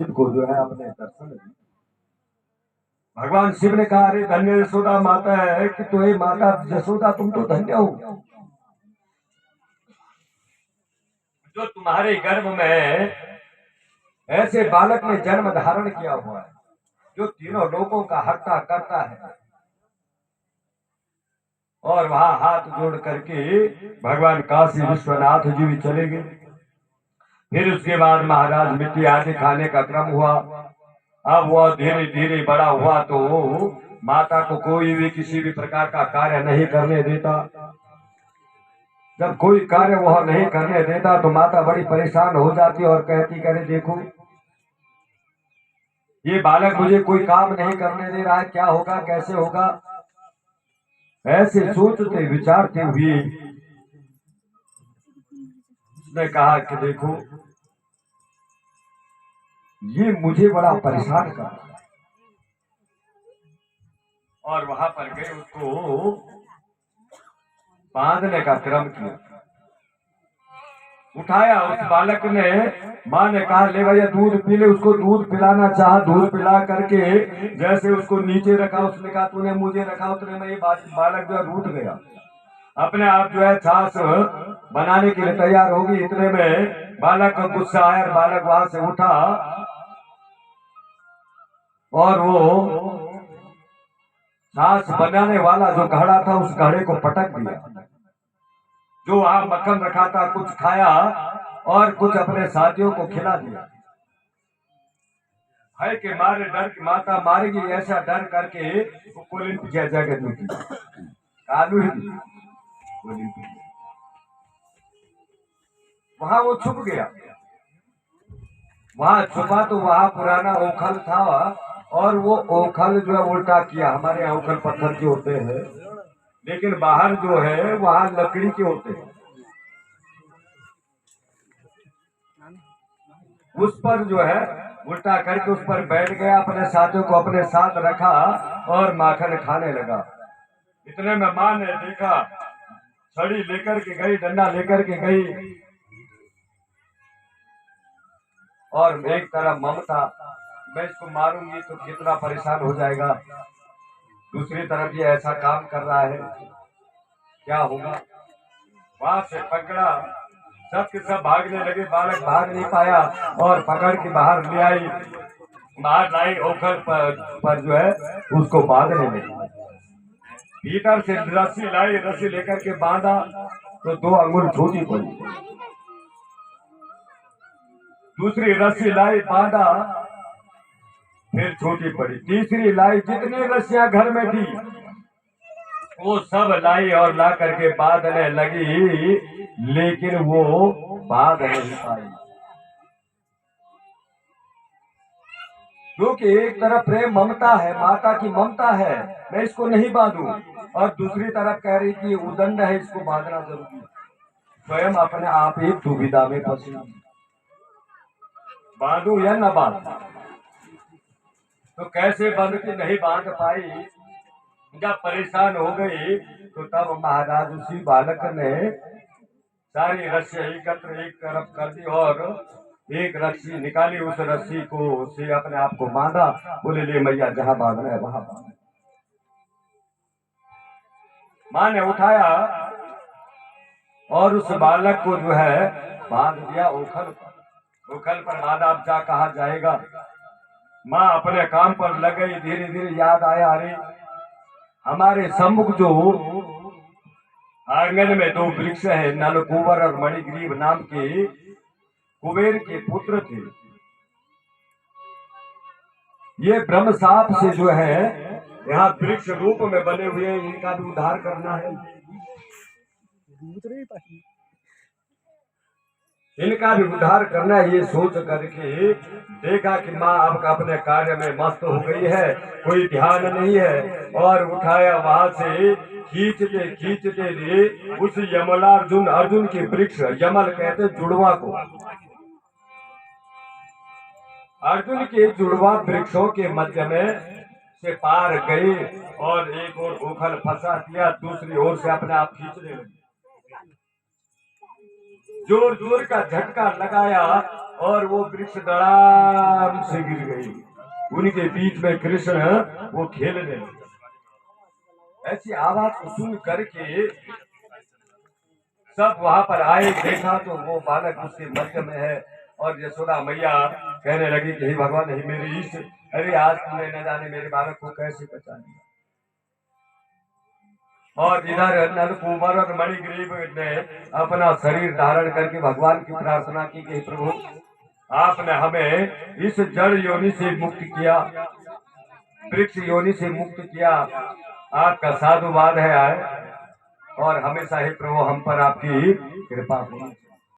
शिव को जो है अपने दर्शन दिए। भगवान शिव ने कहा, अरे धन्य यशोदा माता है कि तो ये माता यशोदा तुम तो धन्य हो, जो तुम्हारे गर्भ में ऐसे बालक ने जन्म धारण किया हुआ है जो तीनों लोगों का हत्या करता है। और वहां हाथ जोड़ करके भगवान काशी विश्वनाथ जी भी चले गए। फिर उसके बाद महाराज मिट्टी आदि खाने का क्रम हुआ। अब वह धीरे धीरे बड़ा हुआ तो माता को कोई भी किसी भी प्रकार का कार्य नहीं करने देता। जब कोई कार्य वह नहीं करने देता तो माता बड़ी परेशान हो जाती और कहती, करे देखो ये बालक मुझे कोई काम नहीं करने दे रहा है, क्या होगा कैसे होगा। ऐसे सोचते विचारते हुए उसने कहा कि देखो ये मुझे बड़ा परेशान कर रहा है। और वहां पर गए उसको बांधने का क्रम किया। उठाया उस बालक ने, माँ ने कहा ले भैया दूध पी ले। उसको दूध पिलाना चाहा, दूध पिला करके जैसे उसको नीचे रखा, उसने कहा तूने मुझे रखा। उतने में ये बालक जो है रूठ गया, अपने आप जो है छाछ बनाने के लिए तैयार होगी। इतने में बालक का गुस्सा आया, बालक वहां से उठा और वो छाछ बनाने वाला जो घड़ा था उस घड़े को पटक दिया। जो वहां मक्खन रखा था कुछ खाया और कुछ अपने साथियों को खिला दिया। भय के मारे, डर की माता मारेगी ऐसा डर करके वो कोलिन पीछे जगह दूती कालू ही कोलिन पीछे। वहां वो छुप गया। वहां छुपा तो वहां पुराना ओखल था और वो ओखल जो है उल्टा किया। हमारे यहाँ ओखल पत्थर के होते हैं लेकिन बाहर जो है वहां लकड़ी के होते हैं। उस पर जो है उल्टा करके उस पर बैठ गया, अपने साथियों को अपने साथ रखा और माखन खाने लगा। इतने में माँ ने देखा, छड़ी लेकर के गई, डंडा लेकर के गई और एक तरफ ममता, मैं इसको मारूंगी तो कितना परेशान हो जाएगा, दूसरी तरफ ये ऐसा काम कर रहा है क्या होगा। वहां से पकड़ा, सब के सब भागने लगे। बालक भाग नहीं पाया और पकड़ के बाहर ले आई, बाहर लाई ओखल पर जो है उसको बांधने लगी। भीतर से रस्सी लाई, रस्सी लेकर के बांधा तो 2 अंगुल छोटी पड़ी। दूसरी रस्सी लाई, बांधा, फिर छोटी पड़ी। तीसरी लाई, जितनी रस्सियां घर में थी वो सब लाई और ला करके बांधने लगी, लेकिन वो बांध नहीं पाई। क्योंकि एक तरफ प्रेम ममता है, माता की ममता है, मैं इसको नहीं बांधू, और दूसरी तरफ कह रही कि उदंड है, इसको बांधना जरूरी है। स्वयं अपने आप ही दुविधा में फंसी, बांधू या न बांधू। तो कैसे बंध के नहीं बांध पाई, जब परेशान हो गई तो तब महाराज उसी बालक ने सारी रस्सी एकत्र एक तरफ कर दी और एक रस्सी निकाली, उस रस्सी को से अपने आप को बांधा। बोले ले मैया जहां बांधना है वहां बांध। माँ ने उठाया और उस बालक को जो है बांध दिया ओखल पर। ओखल पर मादा अब जा कहा जाएगा। माँ अपने काम पर लग गई। धीरे धीरे याद आया, अरे हमारे सम्मुख जो आंगन में 2 वृक्ष है, नलकुबर और मणिग्रीव नाम के कुबेर के पुत्र थे। ये ब्रह्म साप से जो है यहाँ वृक्ष रूप में बने हुए, इनका भी उद्धार करना है, इनका भी उद्धार करना है। ये सोच करके देखा कि माँ अब अपने कार्य में मस्त हो गई है, कोई ध्यान नहीं है, और उठाया वहां से खींचते लिए उस यमलार्जुन, अर्जुन के वृक्ष, यमल कहते जुड़वा को, अर्जुन के जुड़वा वृक्षों के मध्य में से पार गई और एक और ओखल फंसा दिया, दूसरी ओर से अपने आप खींचने लगी। जोर जोर का झटका लगाया और वो वृक्ष धड़ाम से गिर गई। उनके बीच में कृष्ण वो खेलने लगे। ऐसी आवाज को सुन करके सब वहां पर आए, देखा तो वो बालक उसके मध्य में है। और यशोदा मैया कहने लगी कि हे भगवान, हे मेरे ईश, अरे आज तुमने न जाने मेरे बालक को कैसे बचा लिया। और इधर नलकुमार और मणिग्रीव ने अपना शरीर धारण करके भगवान की प्रार्थना की कि प्रभु, आपने हमें इस जड़ योनि से मुक्त किया, वृक्ष योनि से मुक्त किया, आपका साधुवाद है आए, और हमेशा ही प्रभु हम पर आपकी कृपा हो।